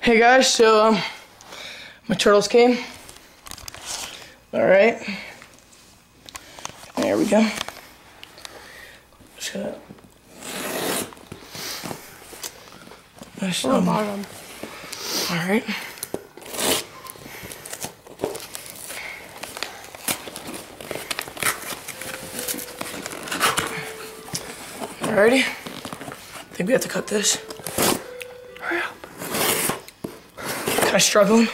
Hey guys, so my turtles came. Alright. There we go. Just gonna bottom. Alright. Alrighty. I think we have to cut this. Hurry up. Kind of struggling.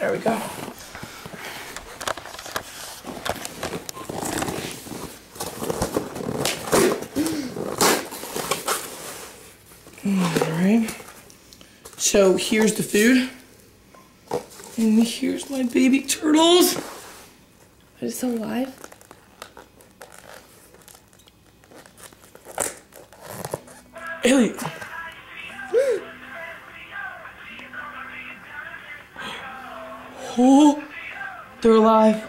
There we go. Alright. So here's the food. And here's my baby turtles. Are they still alive? Elliot. Oh, they're alive.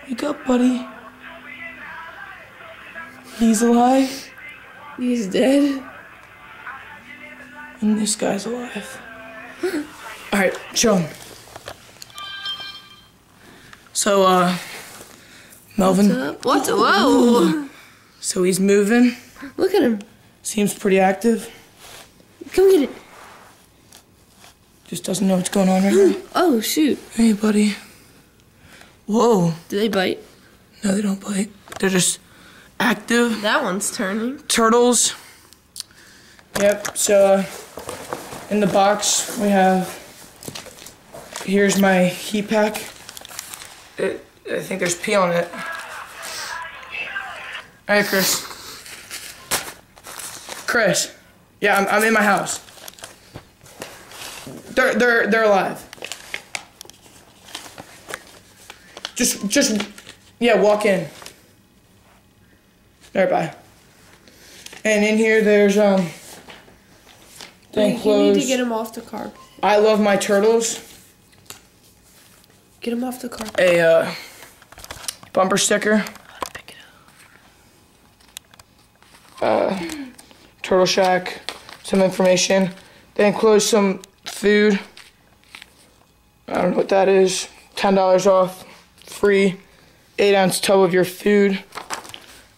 Wake up, buddy. He's alive. He's dead. And this guy's alive. Alright, show him. So, Melvin. What's up? Whoa! So he's moving. Look at him. Seems pretty active. Come get it. Just doesn't know what's going on right now. Oh, shoot. Hey, buddy. Whoa. Do they bite? No, they don't bite. They're just active. That one's turning. Turtles. Yep, so in the box we have, here's my heat pack. I think there's pee on it. Alright, Chris. Chris. Yeah, I'm in my house. They're alive. Just yeah, walk in. Alright, bye. And in here there's You need to get him off the carpet. I love my turtles. Get him off the carpet. A bumper sticker. Pick it up. Turtle Shack. Some information. They enclose some food. I don't know what that is. $10 off. Free 8-ounce tub of your food.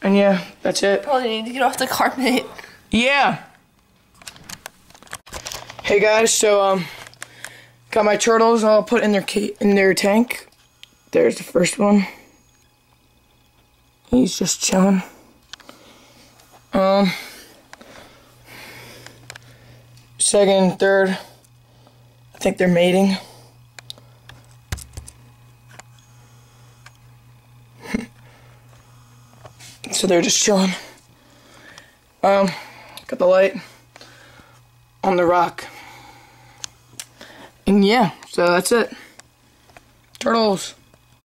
And yeah, that's it. Probably need to get off the carpet. Yeah. Hey guys, so got my turtles all put in their tank. There's the first one. He's just chilling. Second, third, I think they're mating. So they're just chilling. Got the light on the rock. And yeah, so that's it. Turtles.